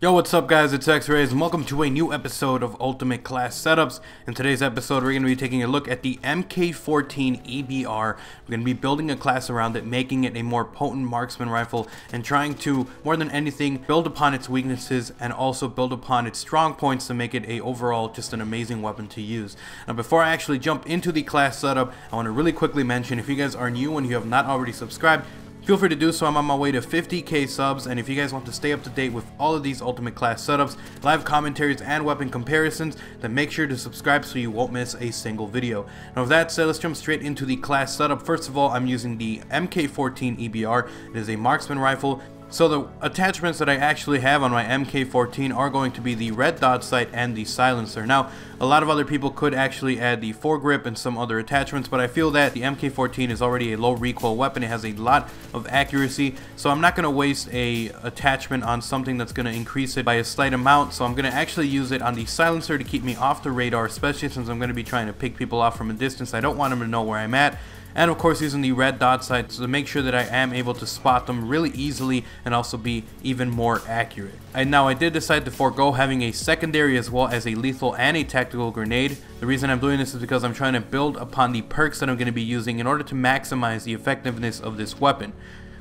Yo, what's up guys, it's XRAYZ and welcome to a new episode of Ultimate Class Setups. In today's episode we're going to be taking a look at the MK14 EBR. We're going to be building a class around it, making it a more potent marksman rifle and trying to, more than anything, build upon its weaknesses and also build upon its strong points to make it a overall just an amazing weapon to use. Now before I actually jump into the class setup, I want to really quickly mention, if you guys are new and you have not already subscribed, feel free to do so. I'm on my way to 50k subs, and if you guys want to stay up to date with all of these Ultimate Class setups, live commentaries, and weapon comparisons, then make sure to subscribe so you won't miss a single video. Now with that said, let's jump straight into the class setup. First of all, I'm using the MK14 EBR. It is a marksman rifle. So the attachments that I actually have on my MK14 are going to be the red dot sight and the silencer. Now, a lot of other people could actually add the foregrip and some other attachments, but I feel that the MK14 is already a low recoil weapon. It has a lot of accuracy, so I'm not going to waste a attachment on something that's going to increase it by a slight amount. So I'm going to actually use it on the silencer to keep me off the radar, especially since I'm going to be trying to pick people off from a distance. I don't want them to know where I'm at. And of course using the red dot sight to make sure that I am able to spot them really easily and also be even more accurate. And now I did decide to forego having a secondary as well as a lethal and a tactical grenade. The reason I'm doing this is because I'm trying to build upon the perks that I'm going to be using in order to maximize the effectiveness of this weapon.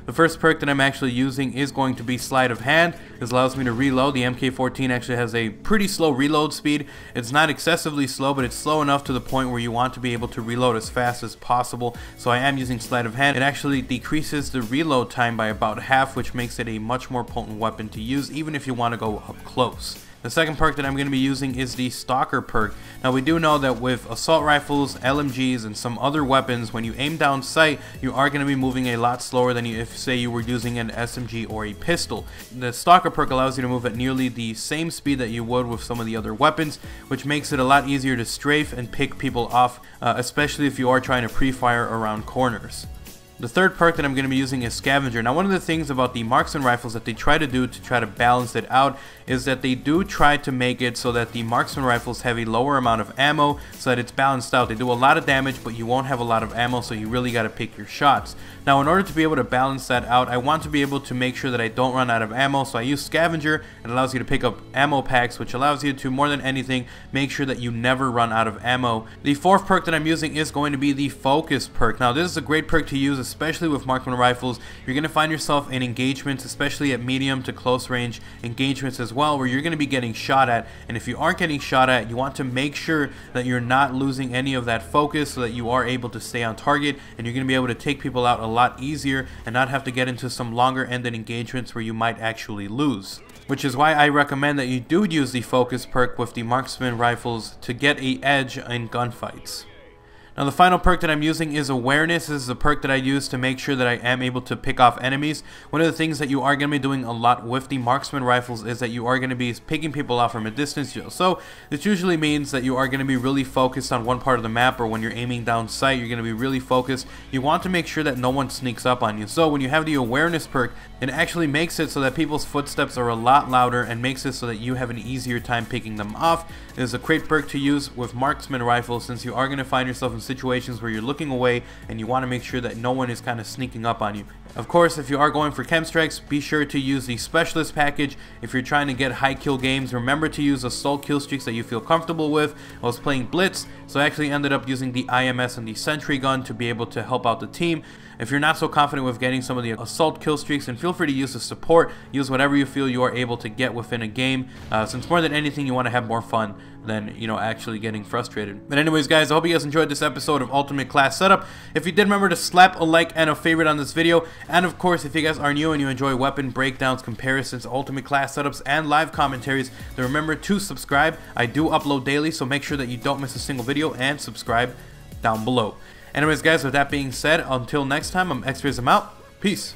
The first perk that I'm actually using is going to be Sleight of Hand. This allows me to reload. The MK14 actually has a pretty slow reload speed. It's not excessively slow, but it's slow enough to the point where you want to be able to reload as fast as possible. So I am using Sleight of Hand. It actually decreases the reload time by about half, which makes it a much more potent weapon to use, even if you want to go up close. The second perk that I'm going to be using is the Stalker perk. Now we do know that with assault rifles, LMGs, and some other weapons, when you aim down sight, you are going to be moving a lot slower than if say you were using an SMG or a pistol. The Stalker perk allows you to move at nearly the same speed that you would with some of the other weapons, which makes it a lot easier to strafe and pick people off, especially if you are trying to pre-fire around corners. The third perk that I'm going to be using is Scavenger. Now one of the things about the marksman rifles that they try to do to try to balance it out is that they do try to make it so that the marksman rifles have a lower amount of ammo so that it's balanced out. They do a lot of damage, but you won't have a lot of ammo, so you really got to pick your shots. Now in order to be able to balance that out, I want to be able to make sure that I don't run out of ammo, so I use Scavenger. It allows you to pick up ammo packs, which allows you to, more than anything, make sure that you never run out of ammo. The fourth perk that I'm using is going to be the Focus perk. Now this is a great perk to use, especially with marksman rifles. You're going to find yourself in engagements, especially at medium to close range engagements as well, where you're going to be getting shot at, and if you aren't getting shot at, you want to make sure that you're not losing any of that focus so that you are able to stay on target, and you're going to be able to take people out a lot easier and not have to get into some longer ended engagements where you might actually lose. Which is why I recommend that you do use the Focus perk with the marksman rifles to get an edge in gunfights. Now the final perk that I'm using is Awareness. This is a perk that I use to make sure that I am able to pick off enemies. One of the things that you are going to be doing a lot with the marksman rifles is that you are going to be picking people off from a distance. So this usually means that you are going to be really focused on one part of the map, or when you're aiming down sight, you're going to be really focused. You want to make sure that no one sneaks up on you. So when you have the Awareness perk, it actually makes it so that people's footsteps are a lot louder and makes it so that you have an easier time picking them off. It is a great perk to use with marksman rifles, since you are going to find yourself in situations where you're looking away and you want to make sure that no one is kind of sneaking up on you. Of course, if you are going for chem strikes, be sure to use the specialist package. If you're trying to get high kill games, remember to use assault kill streaks that you feel comfortable with. I was playing Blitz, so I actually ended up using the IMS and the sentry gun to be able to help out the team. If you're not so confident with getting some of the assault kill streaks, then feel free to use the support. Use whatever you feel you are able to get within a game, since more than anything you want to have more fun than, actually getting frustrated. But anyways guys, I hope you guys enjoyed this episode of Ultimate Class Setup. If you did, remember to slap a like and a favorite on this video. And of course, if you guys are new and you enjoy weapon breakdowns, comparisons, Ultimate Class Setups, and live commentaries, then remember to subscribe. I do upload daily, so make sure that you don't miss a single video, and subscribe down below. Anyways guys, with that being said, until next time, I'm XRAYZ, I'm out. Peace.